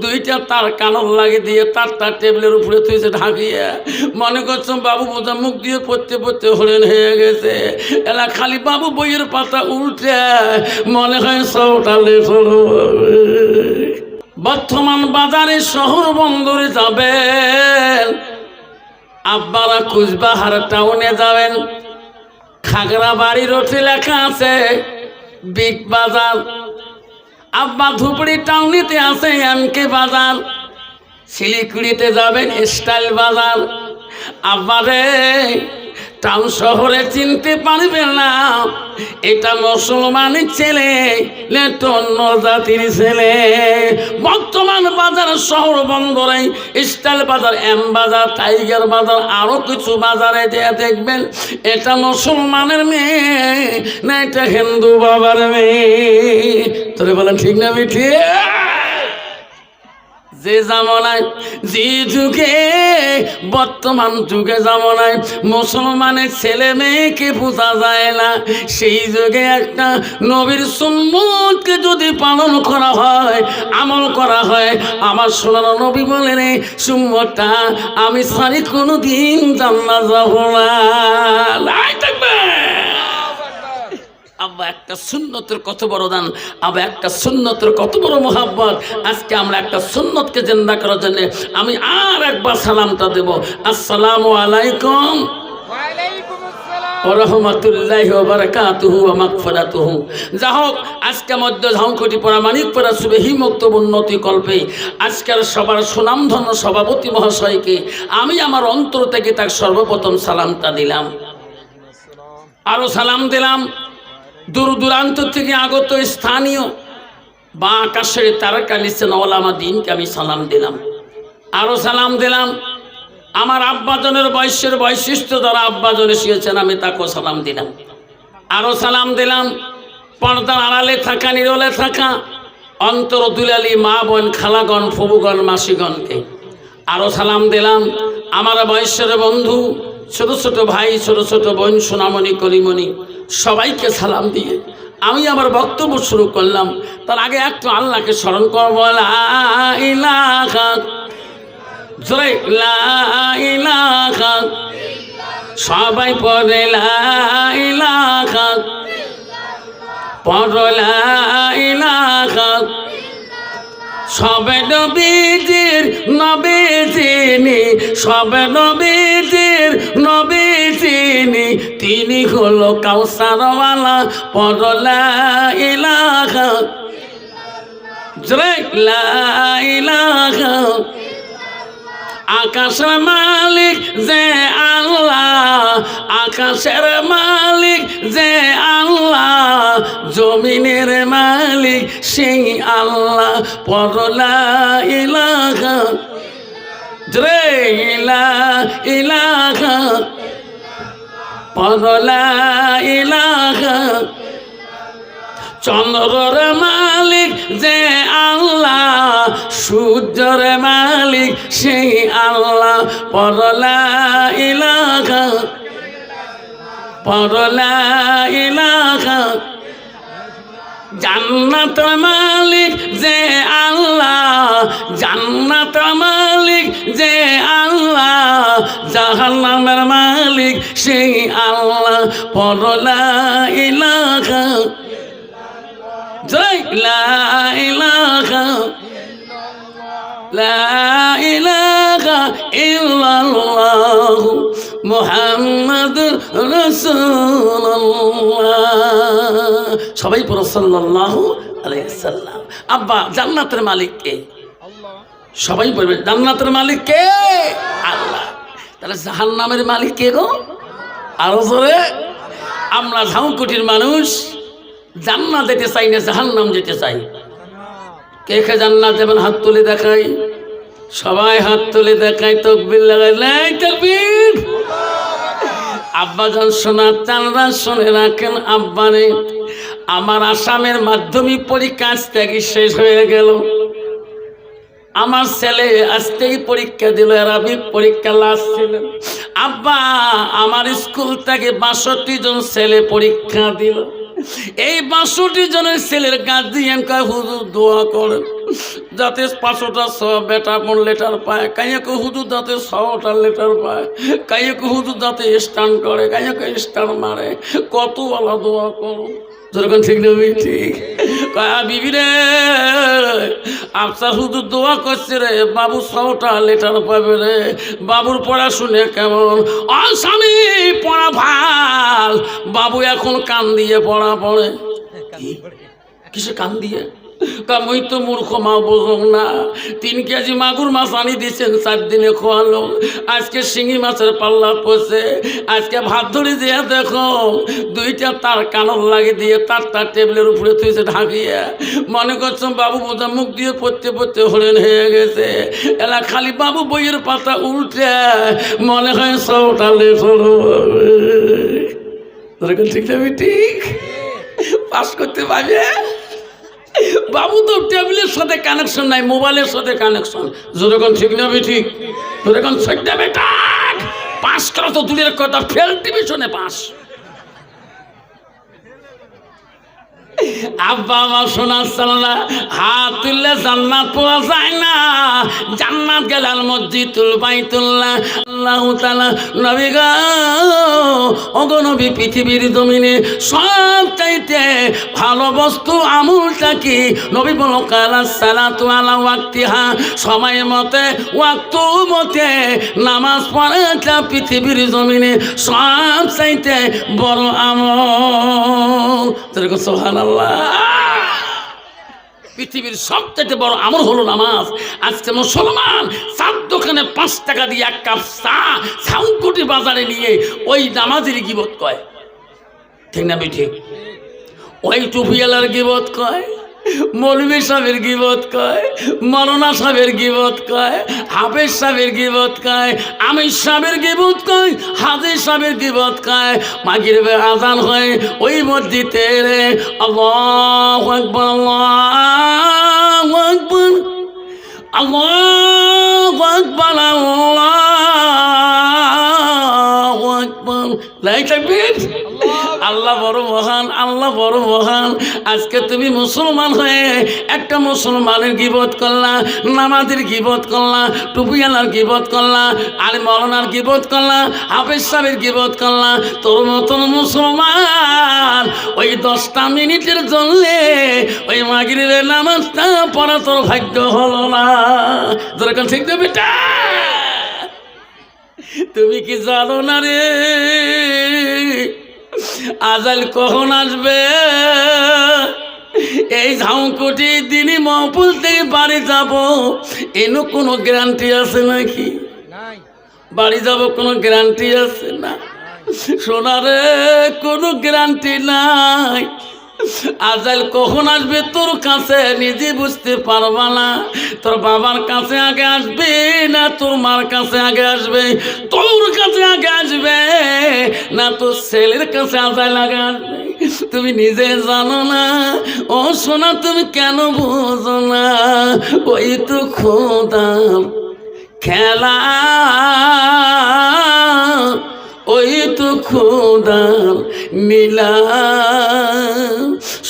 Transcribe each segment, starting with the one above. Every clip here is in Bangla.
দুইটা তার কানল লাগিয়ে দিয়ে তারটা টেবিলের উপরে থুইছে ঢাকিয়ে, মনে করছো বাবু বোঝা মুখ দিয়ে পড়তে পড়তে হলেন হয়ে গেছে। এলা খালি বাবু বইয়ের পাতা উল্টে মনে হয় সৌটালে বর্তমান বাজারে শহর বন্দরে যাবেন, আব্বারা কুচবাহার টাউনে যাবেন, খাগড়াবাড়ি রোডে লেখা আছে বিগ বাজার। আব্বা ধুপড়ি টাউনিতে আছে এমকে বাজার। শিলিগুড়িতে যাবেন স্টাইল বাজার। আব্বা রে টাউন শহরে চিনতে পারবেন না, এটা মুসলমানের ছেলে না অন্য জাতির ছেলে। বর্তমান বাজার শহর বন্দরে স্টাইল বাজার, এম বাজার, টাইগার বাজার, আরো কিছু বাজারে যে দেখবেন এটা মুসলমানের মেয়ে না এটা হিন্দু বাবার মেয়ে। তোরে বলেন ঠিক না বেঠি? যে জামানায় যে যুগে বর্তমান যুগে জামানায় মুসলমানের ছেলে মেয়েকে বোঝা যায় না, সেই যুগে একটা নবীর সুন্নতকে যদি পালন করা হয়, আমল করা হয়, আমার সোনার নবী বলেন এই সুন্নতটা আমি সারি কোনোদিন জান্নাত যাব না। আব্বা একটা সুন্নতের কত বড় দান, আবার একটা সুন্নতের কত বড় মোহাব্বত। আজকে আমরা একটা সুন্নতকে জিন্দা করার জন্য আমি আর একবার সালামটা দেব। আসসালামু আলাইকুম ওয়া রাহমাতুল্লাহি ওয়া বারাকাতুহু ওয়া মাগফিরাতুহু। যা হোক, আজকে মধ্য ঝাউকটি পড়া মানিকপাড়া সুবেহি মুক্তব উন্নতি কল্পে আজকের সবার সুনামধন্য সভাপতি মহাশয়কে আমি আমার অন্তর থেকে তার সর্বপ্রথম সালামটা দিলাম। আরো সালাম দিলাম দূর দূরান্ত থেকে আগত স্থানীয় বা আকাশের তারকা লিখছেন ওলামা দিনকে আমি সালাম দিলাম। আরো সালাম দিলাম আমার আব্বাজনের বয়সের বৈশিষ্ট্য দ্বারা আব্বাজন এসেছেন, আমি তাকেও সালাম দিলাম। আরো সালাম দিলাম পর্দার আড়ালে থাকা, নিরলে থাকা অন্তর দুলালি মা বোন, খালাগণ, ফুবুগণ, মাসিগণকে। আরো সালাম দিলাম আমার বয়সের বন্ধু, ছোট ছোট ভাই, ছোট ছোট বোন, সোনামণি, কলিমণি, সবাইকে সালাম দিয়ে আমি আমার বক্তব্য শুরু করলাম। তার আগে একটু আল্লাহকে স্মরণ করব। লা ইলাহা, জোরে লা ইলাহা, সবাই পড়ে লা ইলাহা, পড়ো লা ইলাহা। সবে নবীজির নবী যিনি, সবে নবীজির নবী যিনি, তিনি হলো কাউসারওয়ালা, পড়ো লা ইলাহা, জোরে লা ইলাহা। আকাশের মালিক যে আল্লাহ, আকাশের মালিক যে আল্লাহ, জমিনের মালিক সেই আল্লাহ, পড়ো লা ইলাহা, জোরে লা ইলাহা, পড়ো লা ইলাহা। চন্দ্রের মালিক যে আল্লাহ, সূর্যের মালিক সেই আল্লাহ, পড়ো লা ইলাহা, পড়ো লা ইলাহা। জান্নাতের মালিক যে আল্লাহ, জান্নাতের মালিক যে আল্লাহ, জাহান্নামের মালিক সেই আল্লাহ, পড়ো লা ইলাহা, লা ইলাহা, লা ইলাহা ইল্লাল্লাহ মুহাম্মাদুর রাসূলুল্লাহ। সবাই পড়ো সাল্লাল্লাহু আলাইহি ওয়াসাল্লাম। আব্বা জান্নাতের মালিক কে? আল্লাহ। সবাই বলবে জান্নাতের মালিক কে? আল্লাহ। তাহলে জাহান্নামের মালিক কে গো? আরো জোরে। আমরা ঝাউকুটির মানুষ জান্নাত যেতে চাই না, জাহান্নাম যেতে চাই। কে কে জান্নাত যাবেন হাত তুলে দেখাই, সবাই হাত তুলে দেখাই, তাকবীর লাগাই, লাই তাকবীর। আব্বা যান শোনার চানরা শুনে রাখেন। আব্বারে আমার আসামের মাধ্যমিক পরীক্ষা আজ থেকে শেষ হয়ে গেল। আমার ছেলে আজকেই পরীক্ষা দিল, আরবিক পরীক্ষা লাস্ট ছিল। আব্বা আমার স্কুল থেকে ৬২ জন ছেলে পরীক্ষা দিল। এই 62 জনের ছেলের কাজ দিয়ে হুজুর দোয়া করেন যাতে 500টা সব বেটা কোন লেটার পায়, কাইয়াকে হুজুর যাতে 100টা লেটার পায়, কাইয়াকে হুজুর যাতে স্টান করে, কাইয়াকে স্টার মারে। কত বলা দোয়া করো যেরকম ঠিক নেবি ঠিক বিবি রে আফসার হুজুর দোয়া করছে রে বাবু 100টা লেটার পাবে রে। বাবুর পড়াশুনে কেমন? স্বামী পড়া ভাল। বাবু এখন কান দিয়ে পড়া পড়ে। কিসে কান দিয়ে? কামই তো মূর্খ মা বোঝো না। 3 কেজি মাগুর মাছ আনি দিয়েছেন 4 দিনে খোয়ালো। আজকে শিঙি মাছের পাল্লা পড়ছে। আজকে ভাত ধরে দিয়ে দেখো 2টা তার কানর লাগিয়ে দিয়ে তারটা টেবিলের উপরে থুইছে ঢাকিয়ে। মনে করছো বাবু বোঝা মুখ দিয়ে পড়তে পড়তে হলেন হয়ে গেছে। এলা খালি বাবু বইয়ের পাতা উল্টে মনে হয় 100টা লেটার ঠিক না? ঠিক পাস করতে পারবে। বাবু তো টেবিলের সাথে কানেকশন নাই, মোবাইলের সাথে কানেকশন। যেরকম ঠিক না ঠিক? যেরকম ছয়টা বেটা পাস করা তো দূরের কথা, ফেল ডিভিশনে পাস। আব্বা আমার সোনার সাল্লাহ হাত তুললে জান্নাত পাওয়া যায় না। জান্নাত গেলাল মসজিদুল বাইতুল্লাহ। আল্লাহ তাআলা নবী গো ওগো নবী পৃথিবীর জমিনে সব চাইতে ভালো বস্তু আমলটা কি? নবী বলো কালা সালাতু আলা ওয়াক্তিহা, সময় মতে ওয়াক্ত মতে নামাজ পড়াটা পৃথিবীর জমিনে সব চাইতে বড় আমল। যেরকম সুবহানাল্লাহ। পৃথিবীর সবচেয়ে বড় আমল হলো নামাজ। আজকে মুসলমান চার দোকানে 5 টাকা দিয়ে 1 কাপ চা সাউকুটি বাজারে নিয়ে ওই নামাজের গিবত কয়। ঠিক না ঠিক? ওই টুপিওয়ালার গিবত কয়, মৌলভী সাহেবের গিবত কয়, মৌলানা সাহেবের গিবত কয়, হাফেজ সাহেবের গিবত কয়, আমির সাহেবের গিবত কয়, হাজির সাহেবের গিবত কয়। মাগরিবের আযান হয় ওই মসজিদে রে। আল্লাহু আকবার, আল্লাহু আকবার, আল্লাহু আকবার, আল্লাহু আকবার। লা তাকবীর। আল্লাহ বড় মহান, আল্লাহ বড় মহান। আজকে তুমি মুসলমান হয়ে একটা মুসলমানের গিবত করলা, নামাজের গিবত করলা, টুপিওয়ালার গিবত করলা, আর মৌলানার গিবত করলা, হাফেজ সাহেবের গিবত করলা। তোর মতন মুসলমান ওই 10টা মিনিটের জন্য ওই মাগরিবের নামাজটা পড়া তোর ভাগ্য হলো না। যেরকম ঠিক তো বেটা? তুমি কি জানো না রে আজাল কখন আসবে? এই ঝাউকুটি দিনই মহফিল থেকে বাড়ি যাব, এনো কোনো গ্যারান্টি আছে নাকি? বাড়ি যাব কোনো গ্যারান্টি আছে না? সোনারে কোনো গ্যারান্টি নাই। আজাল কখন আসবে তোর কাছে নিজে বুঝতে পারবা না। তোর বাবার কাছে আগে আসবে না তোর মার কাছে আগে আসবে? তোর কাছে আগে আসবে না তোর ছেলের কাছে আজাল আগে আসবে? তুমি নিজে জানো না। ও সোনা তুমি কেন বুঝো না? ওই তো খোদার খেলা, ওই তো খোদার নীলা।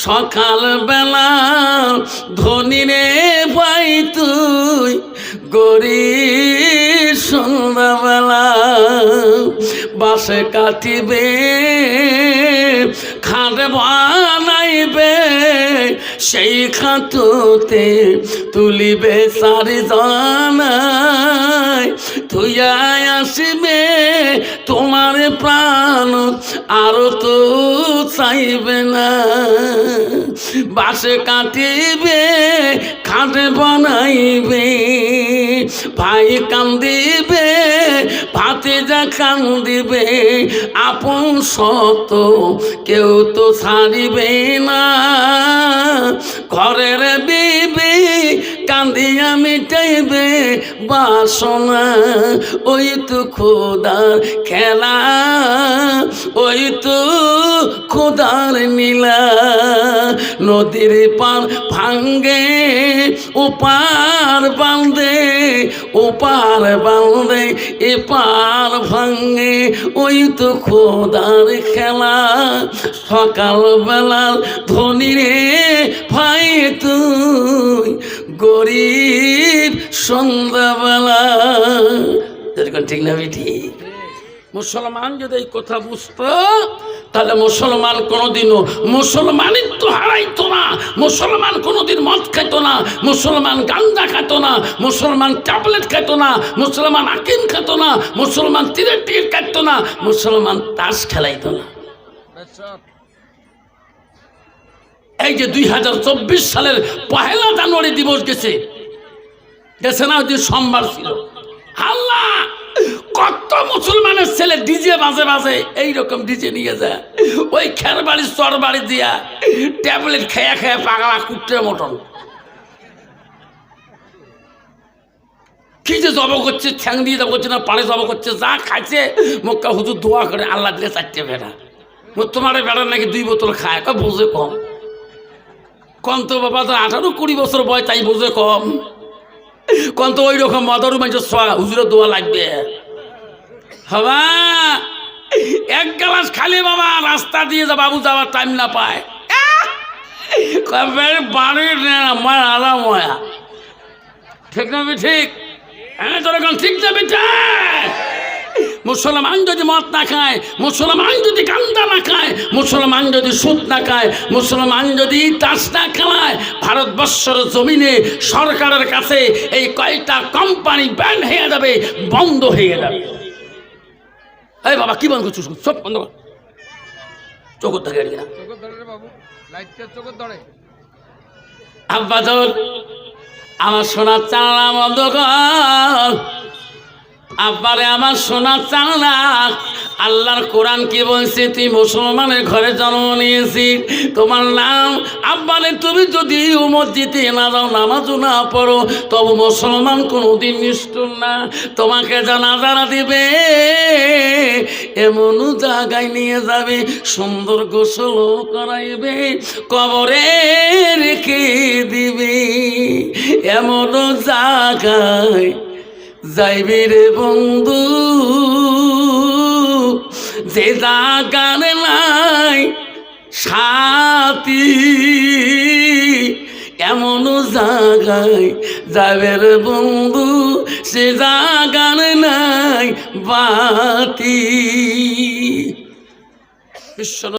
সকালবেলা ধনী রে ভাই তুই, গরিব সন্ধ্যাবেলা বাসে কাটিবে, খাট বানাইবে, সেই খাটতে তুলিবে 4 জনায়। তুইয়া আসিবে তোমার প্রাণ আরো তো চাইবে না। বাসে কাটিবে, খাট বানাইবে, ভাই কান্দিবে, ভাতিজা কান্দিবে, আপন সত কেউ তো ছাড়িবে না। ঘরের বিবি কান্দিয়া মিটাইবে বাসনা। ওই তো খোদার খেলা, ওই তো খোদার নীলা। নদীর পার ভাঙ্গে ওপার বাঁধে, ওপার বাঁধে এপার ভাঙে, ওই তো খোদার খেলা। সকালবেলা ধনী রে ভাই তুই, গরিব সন্ধ্যাবেলা। ঠিক না ঠিক? মুসলমান যদি এই কথা বুঝতো তাহলে মুসলমান কোনোদিনও মুসলমানিত্ব হারাইতো না, মুসলমান কোনোদিন মদ খাইতো না, মুসলমান গাঁজা খাইতো না, মুসলমান ট্যাবলেট খাইতো না, মুসলমান আকিম খাইতো না, মুসলমান তীরের টিকিট কাটতো না, মুসলমান তাস খেলাইতো না। এই যে 2024 সালের 1 জানুয়ারি দিবস গেছে না, ওই সোমবার ছিল। আল্লাহ, কত মুসলমানের ছেলে ডিজে বাজে বাজে এইরকম ডিজে নিয়ে যায়, ওই খের বাড়ি চর বাড়ি দিয়া ট্যাবলেট খেয়ে খেয়ে পাগলা কুট্টের মতন কি যে জব করছে, ঠ্যাং দিয়ে জব করছে না, পাড়ে জব করছে, যা খাইছে মক্কা হুজুর দোয়া করে আল্লাহ দিলে 4টে বেড়া। তোমার বেড়ার নাকি 2 বোতল খায়, বোঝে কম। কম তো বাবা, তো 18-20 বছর বয়স, তাই বোঝে কম। কোন তো ওই রকম মদর মানুষ হুজুরের দোয়া লাগবে। হবা 1 গ্লাস খালি বাবা রাস্তা দিয়ে যা বাবু যাওয়ার টাইম না পায়, বাড়ির আলাম ময়া। ঠিক না ঠিক? হ্যাঁ, তোরকম ঠিক না বেটা? মুসলমান যদি মদ না খায়, মুসলমান যদি গাঁজা না খায়, মুসলমান যদি সুদ না খায়, মুসলমান যদি তাস না খেলায়, ভারতবর্ষের জমিনে সরকারের কাছে এই কয়টা কোম্পানি ব্যান হয়ে যাবে, বন্ধ হয়ে যাবে। এই বাবা কি বন্ধ করছিস? সব বন্ধ কর, চোখ ধরে না আব্বা তোর আমার সোনার চালা বন্ধ কর। আব্বারে আমার সোনার চালা, আল্লাহর কোরআন কি বলছে? তুই মুসলমানের ঘরে জন্ম নিয়েছি, তোমার নাম আব্বারে তুমি যদি মসজিদে না যাও, নামাজও না পড়ো, তবু মুসলমান কোনোদিন নিষ্ঠুর না। তোমাকে জানাজা দিবে, এমন জায়গায় নিয়ে যাবে, সুন্দর গোসল করাইবে, কবরে রেখে দিবে, এমন জায়গায় যাইবি রে বন্ধু, যে জায়গার নাই সাথী, এমন জায়গায় যাবে রে বন্ধু, সে জায়গার নাই বাতি। বিশ্ব